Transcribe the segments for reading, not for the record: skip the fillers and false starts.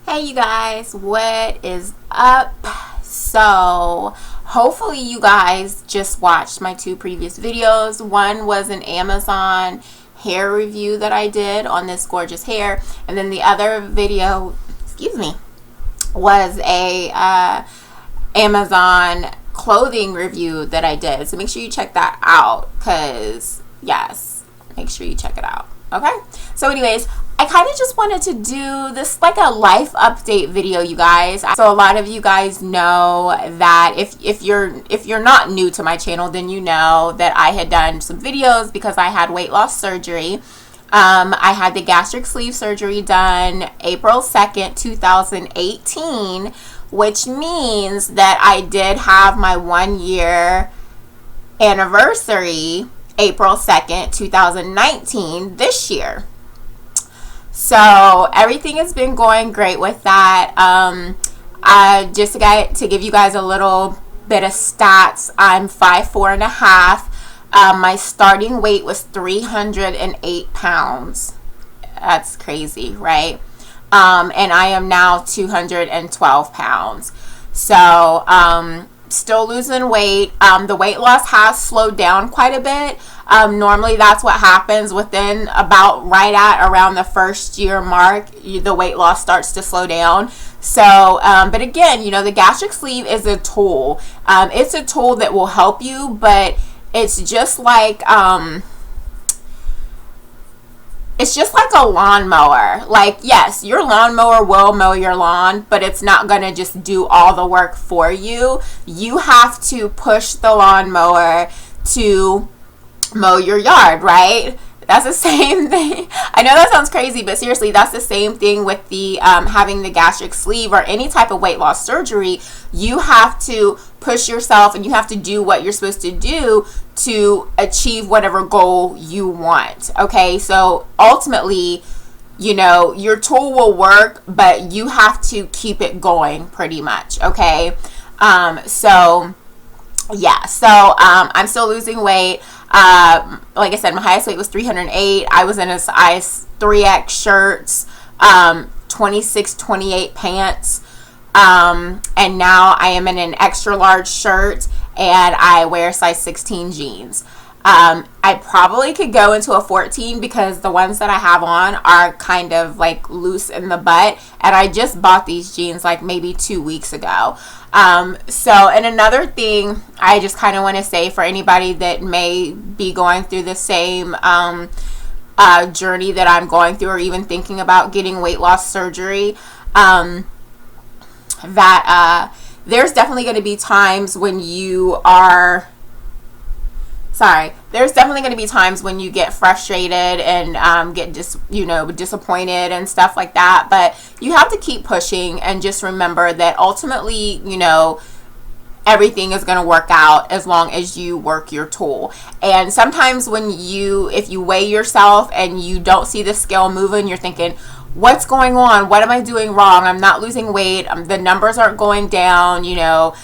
Hey you guys, what is up? So, hopefully you guys just watched my two previous videos. One was an Amazon hair review that I did on this gorgeous hair, and then the other video, was a Amazon clothing review that I did. So make sure you check that out, because yes, make sure you check it out. Okay, so anyways, I kind of just wanted to do this like a life update video, you guys. So a lot of you guys know that if you're not new to my channel, then you know that I had done some videos because I had weight loss surgery. I had the gastric sleeve surgery done April 2nd, 2018, which means that I did have my 1 year anniversary April 2nd, 2019 this year. So everything has been going great with that. Just to give you guys a little bit of stats, I'm 5'4.5". My starting weight was 308 pounds. That's crazy, right? And I am now 212 pounds. So still losing weight. The weight loss has slowed down quite a bit. Normally that's what happens within about around the first year mark, the weight loss starts to slow down. So but again, you know, the gastric sleeve is a tool. It's a tool that will help you, but it's just like a lawnmower. Like, yes, your lawnmower will mow your lawn, but it's not going to just do all the work for you. You have to push the lawnmower to mow your yard, right? That's the same thing. I know that sounds crazy, but seriously, that's the same thing with the having the gastric sleeve or any type of weight loss surgery. You have to push yourself and you have to do what you're supposed to do to achieve whatever goal you want. Okay, so ultimately, you know, your tool will work, but you have to keep it going pretty much. Okay, so yeah, so I'm still losing weight. Like I said, my highest weight was 308. I was in a size 3X shirts, 26, 28 pants. And now I am in an extra large shirt and I wear size 16 jeans. I probably could go into a 14 because the ones that I have on are kind of like loose in the butt, and I just bought these jeans like maybe 2 weeks ago. And another thing I just kind of want to say for anybody that may be going through the same journey that I'm going through, or even thinking about getting weight loss surgery, that there's definitely going to be times when there's definitely going to be times when you get frustrated and get disappointed and stuff like that. But you have to keep pushing and just remember that ultimately, you know, everything is going to work out as long as you work your tool. And sometimes if you weigh yourself and you don't see the scale moving, you're thinking, what's going on? What am I doing wrong? I'm not losing weight. The numbers aren't going down, you know.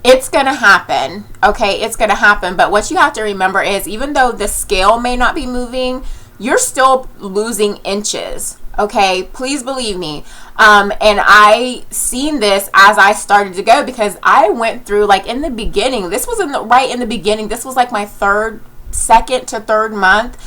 It's going to happen, okay? It's going to happen. But what you have to remember is, even though the scale may not be moving, you're still losing inches, okay? Please believe me. And I seen this as I started to go, because I went through, like, in the beginning, this was right in the beginning, this was like my second to third month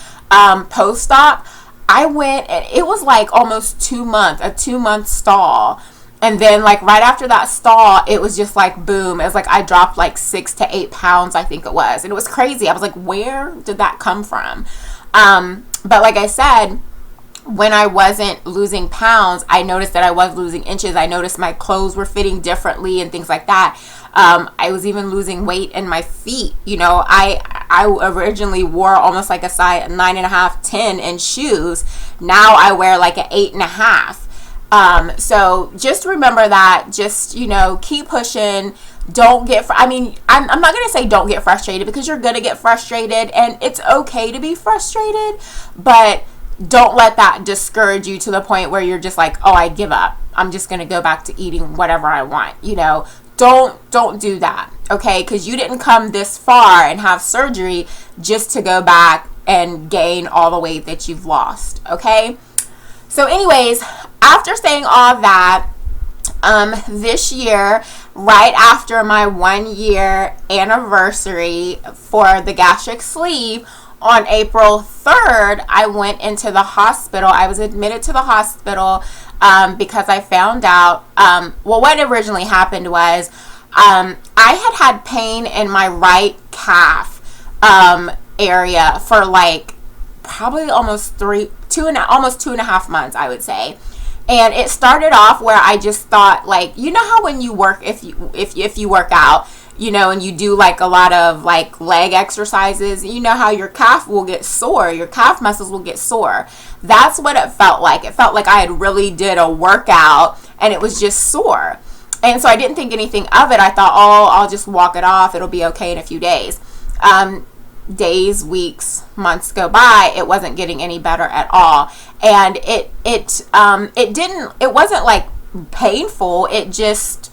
post-op. I went, and it was like almost 2 months, a 2-month stall. And then like right after that stall, it was just like boom. It was like I dropped like 6 to 8 pounds, I think it was. And it was crazy. I was like, where did that come from? But like I said, when I wasn't losing pounds, I noticed that I was losing inches. I noticed my clothes were fitting differently and things like that. I was even losing weight in my feet. You know, I originally wore almost like a size 9.5, 10 in shoes. Now I wear like an 8.5. So just remember that. Just, you know, keep pushing. Don't get, I'm not going to say don't get frustrated, because you're going to get frustrated and it's okay to be frustrated, but don't let that discourage you to the point where you're just like, oh, I give up. I'm just going to go back to eating whatever I want. You know, don't do that. Okay. Cause you didn't come this far and have surgery just to go back and gain all the weight that you've lost. Okay. So anyways, after saying all that, This year, right after my 1 year anniversary for the gastric sleeve, on April 3rd, I went into the hospital. I was admitted to the hospital because I found out, well, what originally happened was I had pain in my right calf area for like probably almost almost 2.5 months, I would say. And it started off where I just thought, like, you know how when you work, if you work out, you know, and you do like a lot of like leg exercises, you know how your calf will get sore, your calf muscles will get sore. That's what it felt like. It felt like I had really did a workout and it was just sore. And so I didn't think anything of it. I thought, oh, I'll just walk it off. It'll be okay in a few days. Days, weeks, months go by. It wasn't getting any better at all. And it wasn't like painful. It just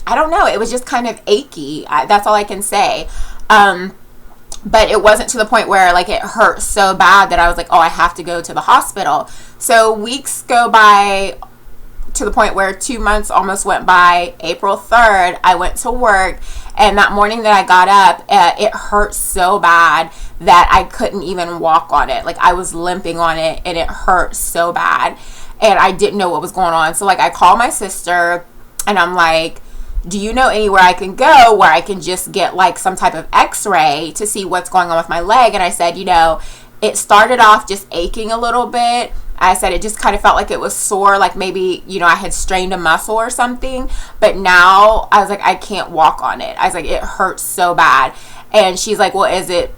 I don't know. It was just kind of achy. That's all I can say. But it wasn't to the point where like it hurt so bad that I was like, oh, I have to go to the hospital. So weeks go by to the point where 2 months almost went by. April 3rd, I went to work, and that morning that I got up, it hurt so bad that I couldn't even walk on it. Like I was limping on it, and it hurt so bad, and I didn't know what was going on. So like I called my sister, and I'm like, do you know anywhere I can go where I can just get like some type of x-ray to see what's going on with my leg? And I said, you know, it started off just aching a little bit. I said it just kind of felt like it was sore, like maybe, you know, I had strained a muscle or something. But now I was like, I can't walk on it. I was like, it hurts so bad. And she's like, well, is it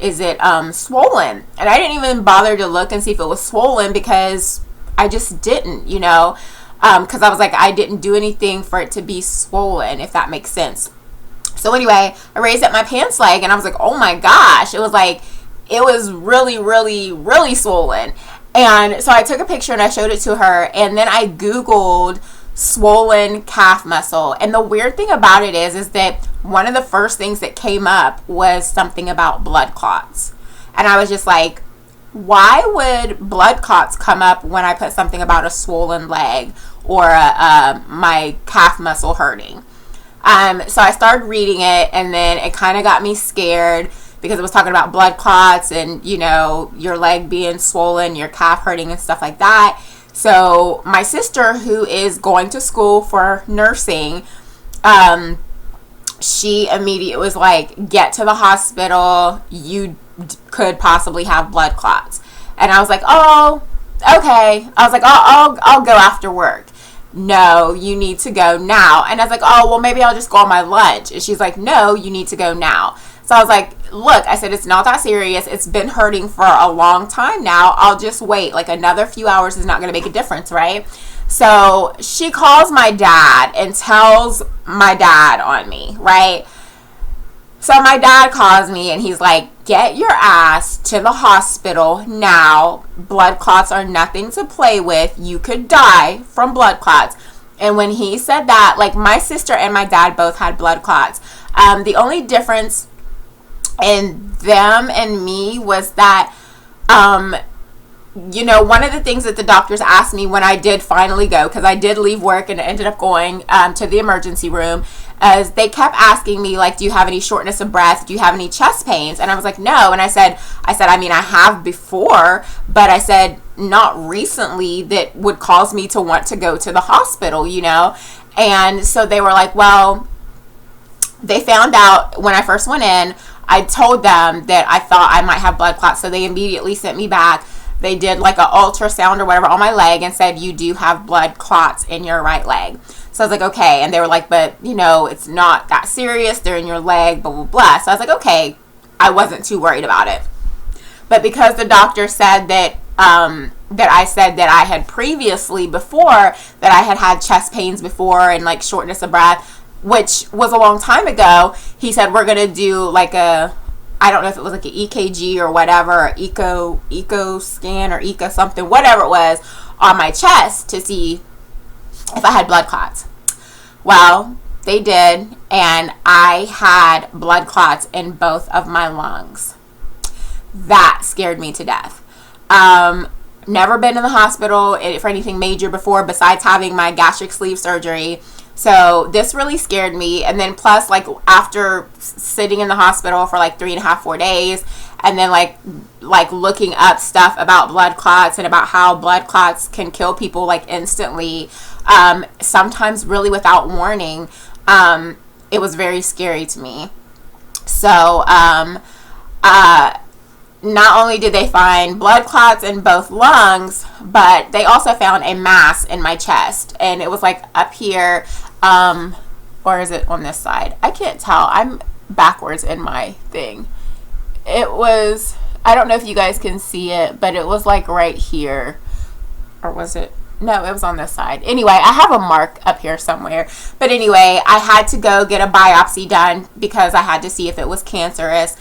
swollen? And I didn't even bother to look and see if it was swollen because I just didn't, you know, because I was like, I didn't do anything for it to be swollen, if that makes sense. So anyway, I raised up my pants leg and I was like, oh my gosh, it was really, really, really swollen. And so I took a picture and I showed it to her, and then I Googled swollen calf muscle. And the weird thing about it is that one of the first things that came up was something about blood clots. And I was just like, why would blood clots come up when I put something about a swollen leg or my calf muscle hurting? So I started reading it, and then it kind of got me scared because it was talking about blood clots and, you know, your leg being swollen, your calf hurting and stuff like that. So my sister, who is going to school for nursing, she immediately was like, get to the hospital. You could possibly have blood clots. And I was like, oh, okay. I was like, I'll go after work. No, you need to go now. And I was like, oh, well, maybe I'll just go on my lunch. And she's like, no, you need to go now. So I was like, look, I said, it's not that serious. It's been hurting for a long time now. I'll just wait. Like another few hours is not going to make a difference, right? So she calls my dad and tells my dad on me, right? So my dad calls me and he's like, get your ass to the hospital now. Blood clots are nothing to play with. You could die from blood clots. And when he said that, like my sister and my dad both had blood clots. The only difference in them and me was that, you know, one of the things that the doctors asked me when I did finally go, because I did leave work and ended up going to the emergency room, as they kept asking me, like, do you have any shortness of breath? Do you have any chest pains? And I was like, no. And I said, I mean, I have before, but I said, not recently that would cause me to want to go to the hospital, you know? And so they were like, well, they found out when I first went in, I told them that I thought I might have blood clots. So they immediately sent me back. They did like an ultrasound or whatever on my leg and said, you do have blood clots in your right leg. So I was like, okay. And they were like, but you know, it's not that serious. They're in your leg, blah, blah, blah. So I was like, okay. I wasn't too worried about it. But because the doctor said that, that I said that I had previously before, that I had had chest pains before and like shortness of breath, which was a long time ago, he said, we're going to do like I don't know if it was like an EKG or whatever, or eco scan or eco something, whatever it was, on my chest to see if I had blood clots. Well, they did, and I had blood clots in both of my lungs. That scared me to death. Never been in the hospital for anything major before besides having my gastric sleeve surgery. So this really scared me. And then plus, like, after sitting in the hospital for like 3.5, 4 days, and then like looking up stuff about blood clots and about how blood clots can kill people like instantly, sometimes really without warning, it was very scary to me. So not only did they find blood clots in both lungs, but they also found a mass in my chest, and it was like up here, or is it on this side? I can't tell. I'm backwards in my thing. It was, I don't know if you guys can see it, but it was like right here, or was it? No, it was on this side. Anyway, I have a mark up here somewhere. But anyway, I had to go get a biopsy done because I had to see if it was cancerous.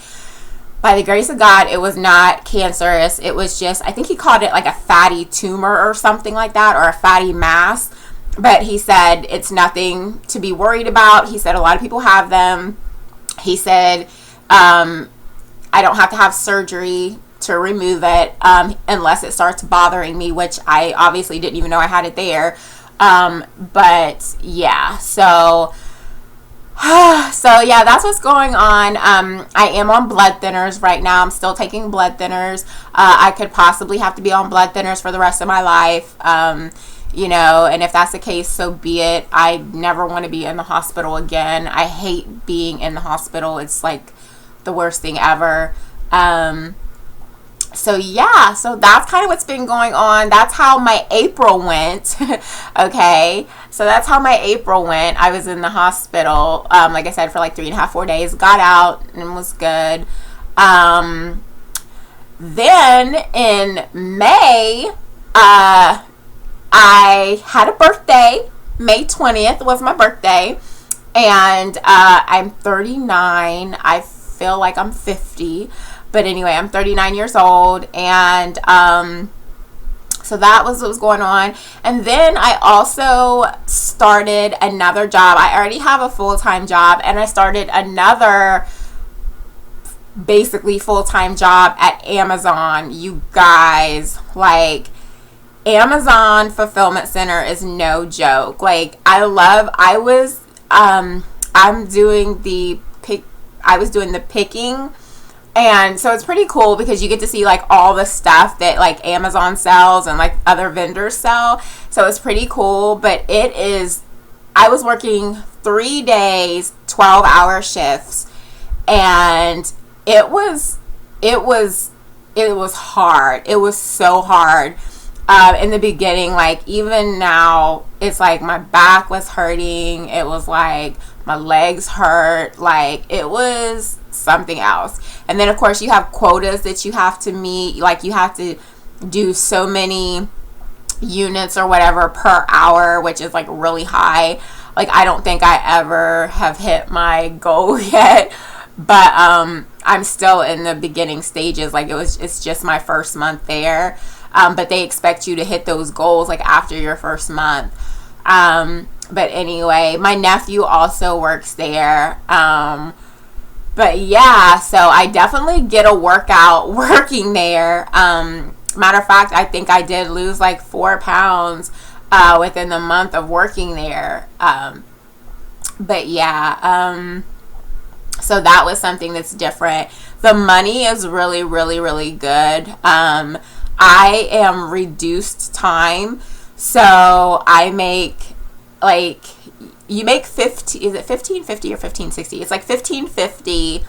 By the grace of God, it was not cancerous. It was just, I think he called it like a fatty tumor or something like that, or a fatty mass. But he said it's nothing to be worried about. He said a lot of people have them. He said I don't have to have surgery to remove it unless it starts bothering me, which I obviously didn't even know I had it there. But yeah, so yeah, that's what's going on. I am on blood thinners right now. I'm still taking blood thinners. I could possibly have to be on blood thinners for the rest of my life. You know, and if that's the case, so be it. I never want to be in the hospital again. I hate being in the hospital. It's like the worst thing ever. So yeah, so that's kind of what's been going on. That's how my April went. Okay, so that's how my April went. I was in the hospital, like I said, for like 3.5, 4 days. Got out and was good. Then in May, I had a birthday. May 20th was my birthday, and I'm 39. I feel like I'm 50. But anyway, I'm 39 years old, and so that was what was going on. And then I also started another job. I already have a full-time job, and I started another basically full-time job at Amazon. You guys, like, Amazon Fulfillment Center is no joke. Like, I was doing the picking. And so it's pretty cool because you get to see like all the stuff that like Amazon sells and like other vendors sell. So it's pretty cool, but I was working 3 days, 12-hour shifts, and it was hard. It was so hard. In the beginning, like even now, it's like my back was hurting. It was like my legs hurt. Like it was something else. And then of course you have quotas that you have to meet. Like you have to do so many units or whatever per hour, which is like really high. Like I don't think I ever have hit my goal yet, but I'm still in the beginning stages. Like it's just my first month there. But they expect you to hit those goals like after your first month. But anyway, my nephew also works there. But yeah, so I definitely get a workout working there. Matter of fact, I think I did lose like 4 pounds within the month of working there. But yeah, so that was something that's different. The money is really, really, really good. I am reduced time, so I make like, you make 15, is it 15.50 or 15.60? It's like 15.50,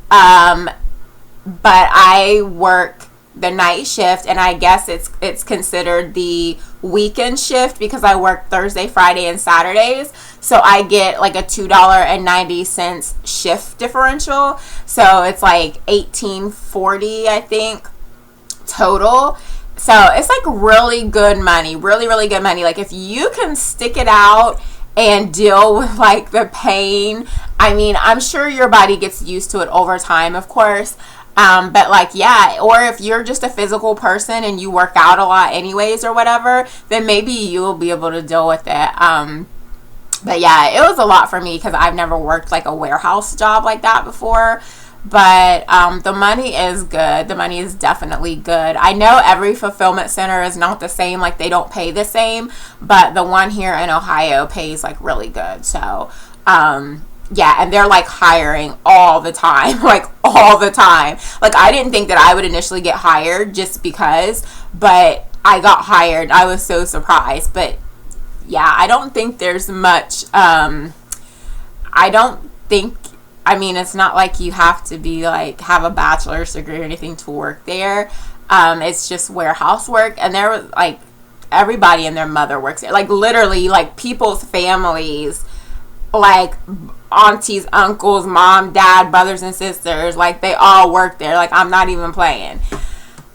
but I work the night shift, and I guess it's considered the weekend shift because I work Thursday, Friday, and Saturdays. So I get like a $2.90 shift differential. So it's like $18.40, I think, total. So it's like really good money, really, really good money. Like if you can stick it out and deal with like the pain, I mean, I'm sure your body gets used to it over time, of course. But like, yeah, or if you're just a physical person and you work out a lot anyways or whatever, then maybe you'll be able to deal with it. But yeah, it was a lot for me because I've never worked like a warehouse job like that before. But the money is good. The money is definitely good. I know every fulfillment center is not the same, like they don't pay the same, but the one here in Ohio pays like really good. So yeah, and they're like hiring all the time, like all the time. Like I didn't think that I would initially get hired just because, but I got hired. I was so surprised. But yeah, I don't think there's much I don't think, I mean, it's not like you have to be like have a bachelor's degree or anything to work there. It's just warehouse work, and there was like everybody and their mother works there. Like literally, like people's families, like aunties, uncles, mom, dad, brothers and sisters, like they all work there. Like I'm not even playing.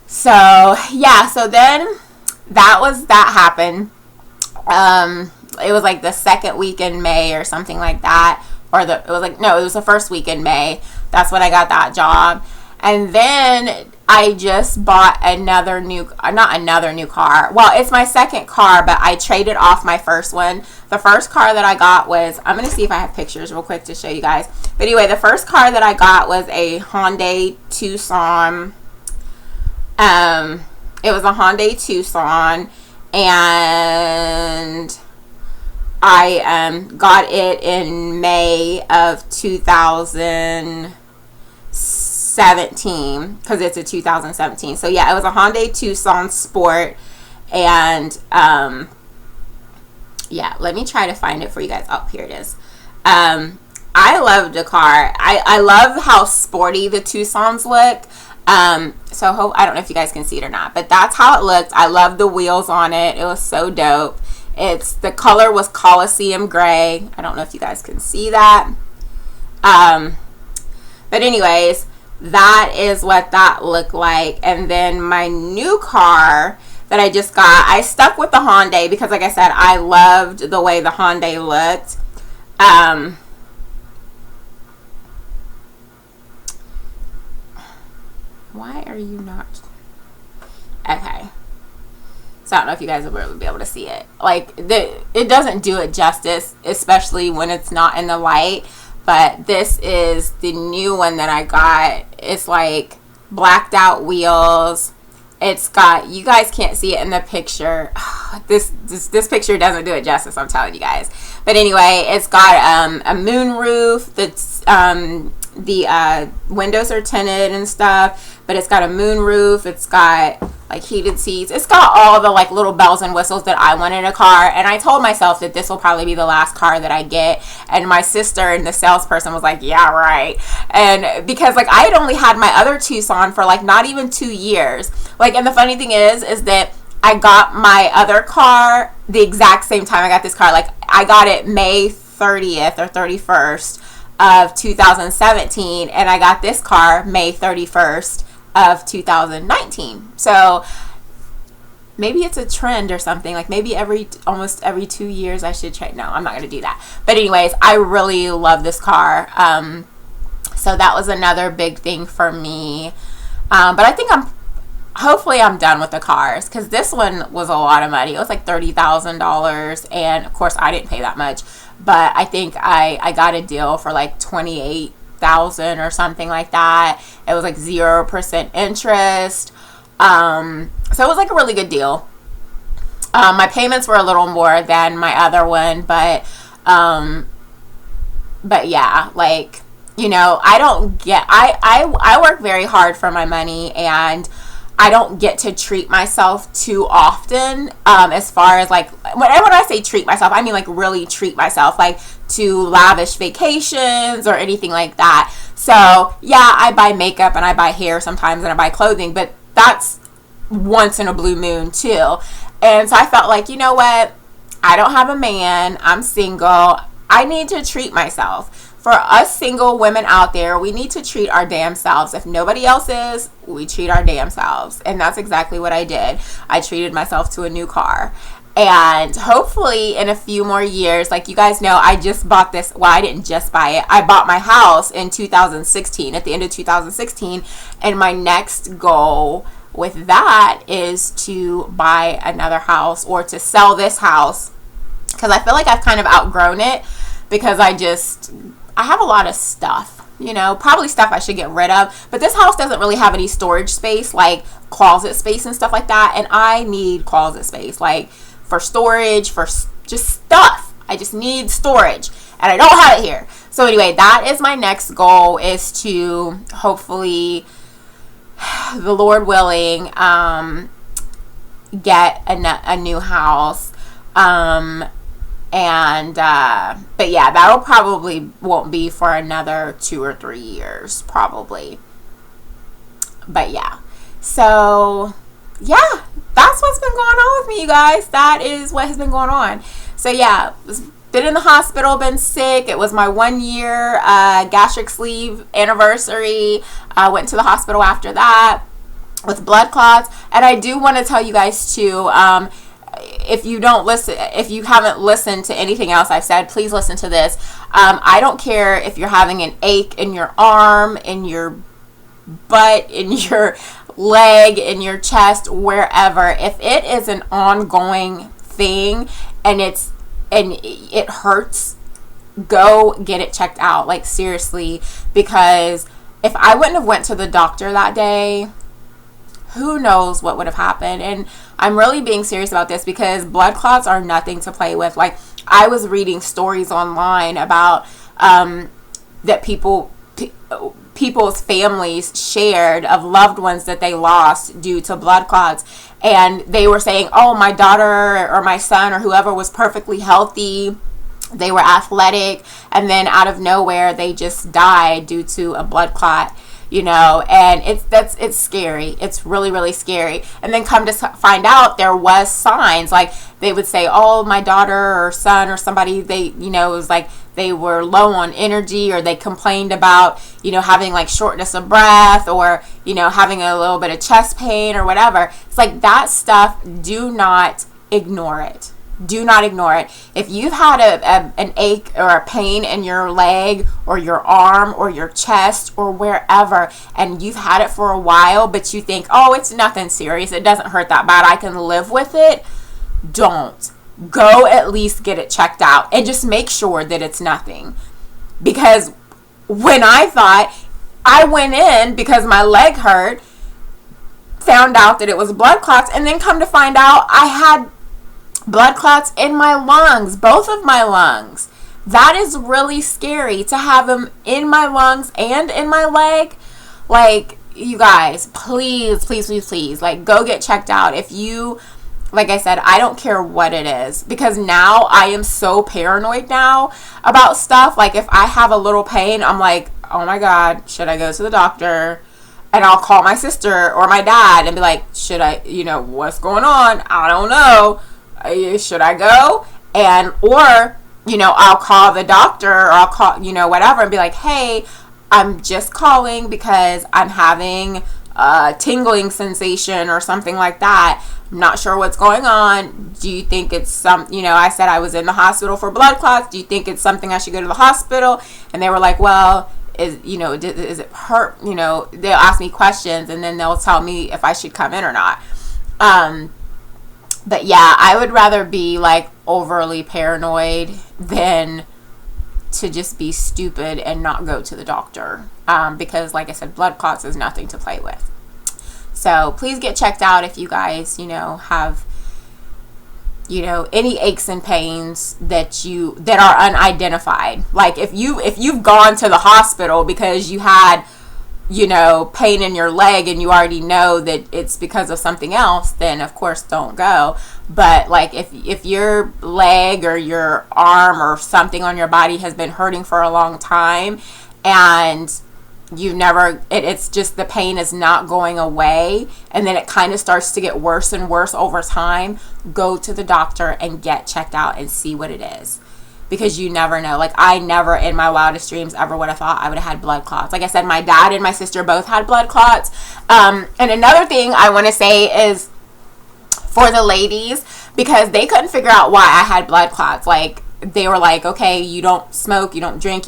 So yeah, so then that happened. It was like the second week in May or something like that. It was the first week in May. That's when I got that job. And then I just bought not another new car. Well, it's my second car, but I traded off my first one. The first car that I got was, I'm going to see if I have pictures real quick to show you guys. But anyway, the first car that I got was a Hyundai Tucson. It was a Hyundai Tucson, and I got it in May of 2017 because it's a 2017. So yeah, it was a Hyundai Tucson Sport, and yeah, let me try to find it for you guys. Oh, here it is. I love the car. I love how sporty the Tucsons look. So I don't know if you guys can see it or not, but that's how it looked. I love the wheels on it. It was so dope. The color was Coliseum gray. I don't know if you guys can see that. But anyways, that is what that looked like. And then my new car that I just got, I stuck with the Hyundai because like I said, I loved the way the Hyundai looked. Why are you not? Okay. So I don't know if you guys will really be able to see it. Like, it doesn't do it justice, especially when it's not in the light. But this is the new one that I got. It's like blacked out wheels. It's got, you guys can't see it in the picture. This picture doesn't do it justice, I'm telling you guys. But anyway, it's got a moon roof. That's the windows are tinted and stuff, but it's got a moon roof. It's got like heated seats. It's got all the like little bells and whistles that I want in a car. And I told myself that this will probably be the last car that I get. And my sister and the salesperson was like, yeah, right. And because like I had only had my other Tucson for like not even 2 years. Like, and the funny thing is that I got my other car the exact same time I got this car. Like I got it May 30th or 31st of 2017, and I got this car May 31st of 2019. So maybe it's a trend or something. Like maybe almost every 2 years I should try. No, I'm not going to do that. But anyways, I really love this car. So that was another big thing for me. But I think hopefully I'm done with the cars, because this one was a lot of money. It was like $30,000, and of course I didn't pay that much, but I think I got a deal for like $28,000 or something like that. It was like 0% interest, so it was like a really good deal. My payments were a little more than my other one, but yeah, like, you know, I work very hard for my money, and I don't get to treat myself too often, as far as like, when I say treat myself, I mean like really treat myself, like to lavish vacations or anything like that. So yeah, I buy makeup and I buy hair sometimes and I buy clothing, but that's once in a blue moon too. And so I felt like, you know what, I don't have a man, I'm single, I need to treat myself. For us single women out there, we need to treat our damn selves. If nobody else is, we treat our damn selves. And that's exactly what I did. I treated myself to a new car. And hopefully in a few more years, like you guys know, I just bought this. Well, I didn't just buy it. I bought my house in 2016, at the end of 2016. And my next goal with that is to buy another house or to sell this house, because I feel like I've kind of outgrown it, because I have a lot of stuff. probably stuff I should get rid of. But this house doesn't really have any storage space, like closet space and stuff like that. And I need closet space, like for storage, for just stuff. I just need storage. And I don't have it here. So anyway, that is my next goal, is to hopefully, the Lord willing, get a new house. But yeah, that'll probably won't be for another 2 or 3 years, probably. But yeah, so yeah, that's what's been going on with me, you guys. That is what has been going on. So yeah, been in the hospital, been sick. It was my 1 year gastric sleeve anniversary. I went to the hospital after that with blood clots. And I do want to tell you guys too, if you haven't listened to anything else I've said, please listen to this. I don't care if you're having an ache in your arm, in your butt, in your leg, in your chest, wherever. If it is an ongoing thing and it hurts, go get it checked out. Like, seriously, because if I wouldn't have went to the doctor that day, who knows what would have happened. And I'm really being serious about this, because blood clots are nothing to play with. Like, I was reading stories online about that people's families shared of loved ones that they lost due to blood clots, and they were saying, oh, my daughter or my son or whoever was perfectly healthy, they were athletic, and then out of nowhere they just died due to a blood clot. And it's scary. It's really, really scary. And then come to find out, there was signs. Like, they would say, oh, my daughter or son or somebody, it was like they were low on energy, or they complained about, having like shortness of breath, or, having a little bit of chest pain or whatever. It's like, that stuff, do not ignore it. Do not ignore it. If you've had an ache or a pain in your leg or your arm or your chest or wherever, and you've had it for a while, but you think, oh, it's nothing serious, it doesn't hurt that bad, I can live with it, don't. Go at least get it checked out and just make sure that it's nothing. Because when I went in because my leg hurt, found out that it was blood clots, and then come to find out I had blood clots in my lungs, both of my lungs. That is really scary, to have them in my lungs and in my leg. Like, you guys, please, please, please, please, like, go get checked out. If you, like I said, I don't care what it is, because now I am so paranoid now about stuff. Like, if I have a little pain, I'm like, oh my God, should I go to the doctor? And I'll call my sister or my dad and be like, should I, what's going on? I don't know. Should I go? Or I'll call the doctor, or I'll call, whatever, and be like, hey, I'm just calling because I'm having a tingling sensation or something like that. I'm not sure what's going on. Do you think it's I said I was in the hospital for blood clots. Do you think it's something I should go to the hospital? And they were like, well, is it hurt? They'll ask me questions, and then they'll tell me if I should come in or not. But yeah, I would rather be like overly paranoid than to just be stupid and not go to the doctor. Because like I said, blood clots is nothing to play with. So please get checked out if you guys, have, any aches and pains that are unidentified. Like, if you've gone to the hospital because you had, pain in your leg, and you already know that it's because of something else, then of course don't go. But like, if your leg or your arm or something on your body has been hurting for a long time, and it's just the pain is not going away, and then it kind of starts to get worse and worse over time, go to the doctor and get checked out and see what it is. Because you never know. Like, I never in my wildest dreams ever would have thought I would have had blood clots. Like I said, my dad and my sister both had blood clots. And another thing I want to say is for the ladies, because they couldn't figure out why I had blood clots. Like, they were like, okay, you don't smoke, you don't drink,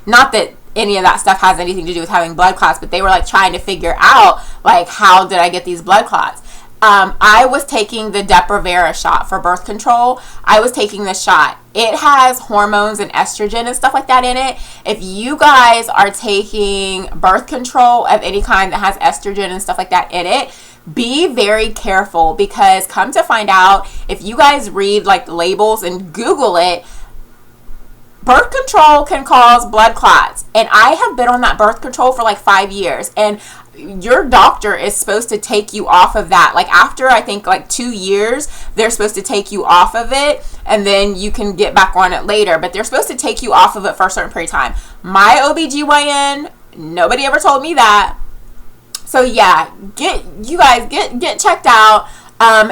not that any of that stuff has anything to do with having blood clots, but they were like trying to figure out, like, how did I get these blood clots? I was taking the Depo-Provera shot for birth control. I was taking the shot. It has hormones and estrogen and stuff like that in it. If you guys are taking birth control of any kind that has estrogen and stuff like that in it, be very careful, because come to find out, if you guys read like the labels and Google it, birth control can cause blood clots. And I have been on that birth control for like 5 years, and your doctor is supposed to take you off of that. Like after I think like 2 years, they're supposed to take you off of it, and then you can get back on it later. But they're supposed to take you off of it for a certain period of time. My OBGYN, nobody ever told me that. So yeah, get checked out.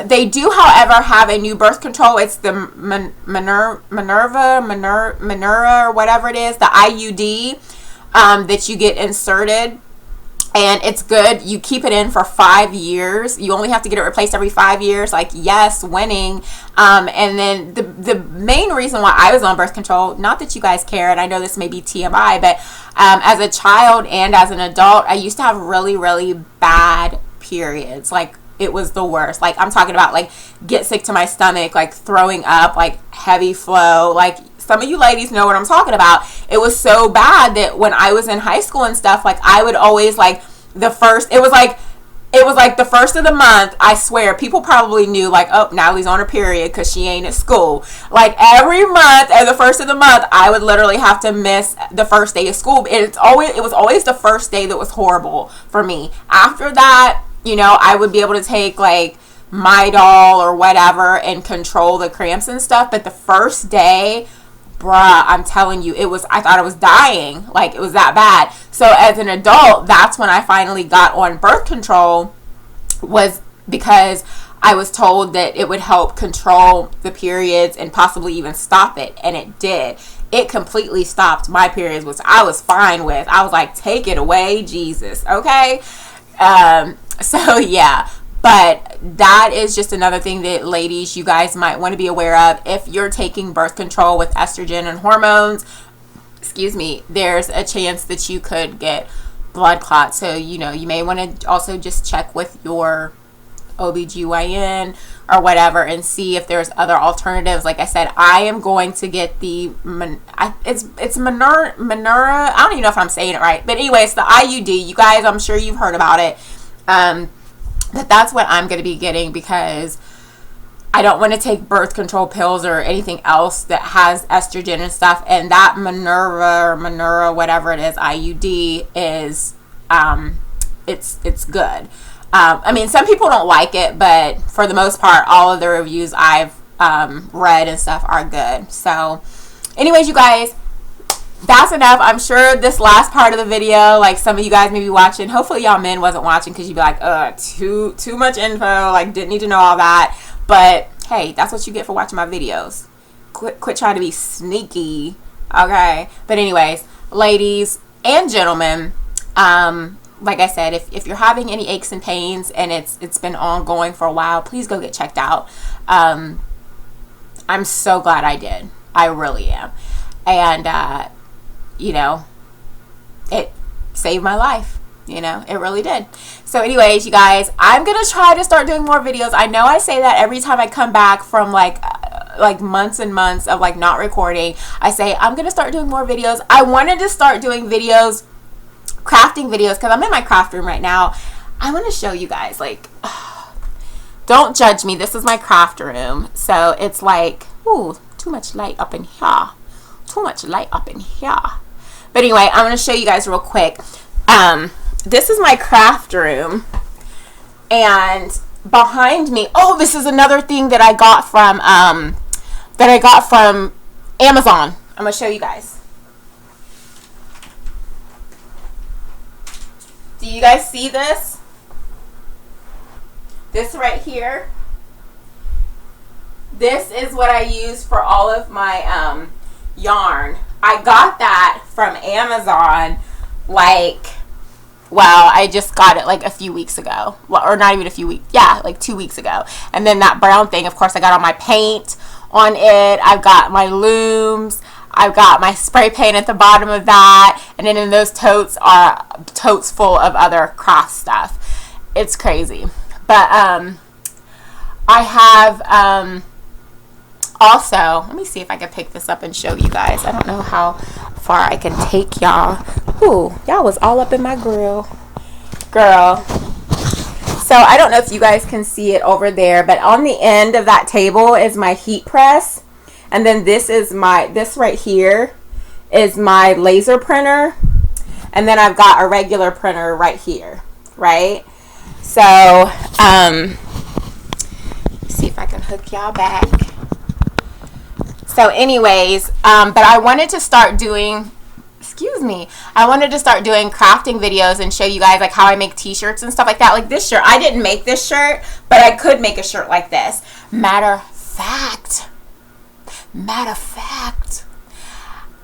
They do, however, have a new birth control. It's the Minerva, or whatever it is, the IUD that you get inserted. And it's good. You keep it in for 5 years. You only have to get it replaced every 5 years. Like, yes, winning. And then the main reason why I was on birth control, not that you guys care, and I know this may be TMI, but as a child and as an adult, I used to have really, really bad periods. Like, it was the worst. Like, I'm talking about, like, get sick to my stomach, like, throwing up, like, heavy flow. Like, some of you ladies know what I'm talking about. It was so bad that when I was in high school and stuff, like, I would always, like, it was like the first of the month, I swear, people probably knew, like, oh, Natalie's on her period because she ain't at school. Like, every month, at the first of the month, I would literally have to miss the first day of school. It was always the first day that was horrible for me. After that, you know, I would be able to take, like, Midol or whatever and control the cramps and stuff. But the first day, bruh, I'm telling you, I thought I was dying. Like, it was that bad. So as an adult, that's when I finally got on birth control, was because I was told that it would help control the periods and possibly even stop it. And it did. It completely stopped my periods, which I was fine with. I was like, take it away, Jesus. Okay? So yeah, but that is just another thing that, ladies, you guys might want to be aware of. If you're taking birth control with estrogen and hormones, there's a chance that you could get blood clots. So, you know, you may want to also just check with your OBGYN or whatever and see if there's other alternatives. Like I said, I am going to get the it's Minerva. I don't even know if I'm saying it right, but anyway, it's the IUD. You guys, I'm sure you've heard about it. But that's what I'm going to be getting, because I don't want to take birth control pills or anything else that has estrogen and stuff. And that Minerva, whatever it is, IUD is, it's good. I mean, some people don't like it, but for the most part, all of the reviews I've read and stuff are good. So anyways, you guys, that's enough. I'm sure this last part of the video, like, some of you guys may be watching. Hopefully y'all men wasn't watching, because you'd be like, too much info, like, didn't need to know all that. But hey, that's what you get for watching my videos. Quit trying to be sneaky, okay? But anyways, ladies and gentlemen, like I said, if you're having any aches and pains and it's been ongoing for a while, please go get checked out. I'm so glad I did. I really am. And you know, it saved my life. You know, it really did. So anyways, you guys, I'm going to try to start doing more videos. I know I say that every time I come back from like months and months of like not recording. I say I'm going to start doing more videos. I wanted to start doing videos, crafting videos, because I'm in my craft room right now. I want to show you guys, like, don't judge me. This is my craft room. So it's like, ooh, too much light up in here. Too much light up in here. But anyway, I'm going to show you guys real quick. This is my craft room, and behind me, oh, this is another thing that I got from Amazon. I'm going to show you guys. Do you guys see this? This right here. This is what I use for all of my yarn. I got that from Amazon, like, well, I just got it like a few weeks ago. Well, or not even a few weeks. Yeah, like 2 weeks ago. And then that brown thing, of course, I got all my paint on it. I've got my looms. I've got my spray paint at the bottom of that. And then in those totes are totes full of other craft stuff. It's crazy. But I have also, let me see if I can pick this up and show you guys. I don't know how far I can take y'all. Ooh, y'all was all up in my grill. Girl. So I don't know if you guys can see it over there, but on the end of that table is my heat press. And then this right here is my laser printer. And then I've got a regular printer right here, right? So, see if I can hook y'all back. So anyways, but I wanted to start doing, I wanted to start doing crafting videos and show you guys like how I make t-shirts and stuff like that. Like this shirt, I didn't make this shirt, but I could make a shirt like this. Matter of fact,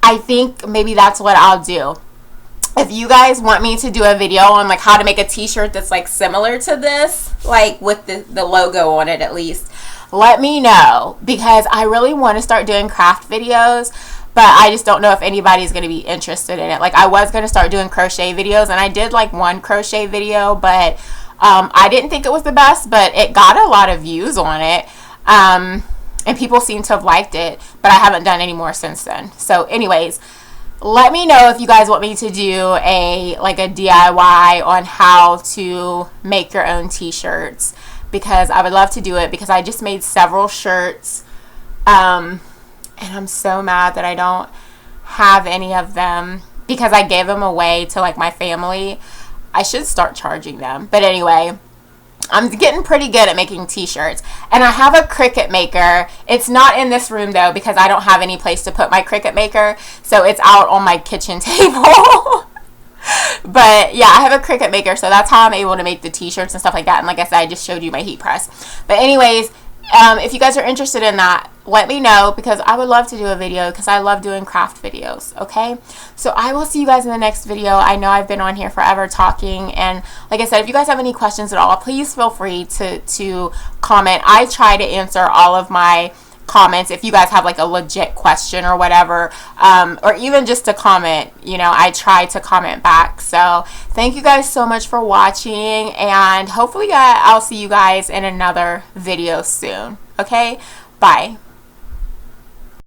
I think maybe that's what I'll do. If you guys want me to do a video on like how to make a t-shirt that's like similar to this, like with the logo on it at least, let me know, because I really want to start doing craft videos, but I just don't know if anybody's going to be interested in it. Like I was going to start doing crochet videos, and I did like one crochet video, but I didn't think it was the best, but it got a lot of views on it. And people seem to have liked it, but I haven't done any more since then. So anyways, let me know if you guys want me to do a DIY on how to make your own t-shirts, because I would love to do it, because I just made several shirts, and I'm so mad that I don't have any of them, because I gave them away to like my family. I should start charging them, but anyway, I'm getting pretty good at making t-shirts. And I have a Cricut maker. It's not in this room though, because I don't have any place to put my Cricut maker, so it's out on my kitchen table. But yeah, I have a Cricut maker, so that's how I'm able to make the t-shirts and stuff like that. And like I said, I just showed you my heat press. But anyways, if you guys are interested in that, let me know, because I would love to do a video, because I love doing craft videos. Okay, so I will see you guys in the next video. I know I've been on here forever talking, and like I said, if you guys have any questions at all, please feel free to comment. I try to answer all of my comments. If you guys have like a legit question or whatever, or even just a comment, you know, I try to comment back. So thank you guys so much for watching, and hopefully I'll see you guys in another video soon. Okay, bye.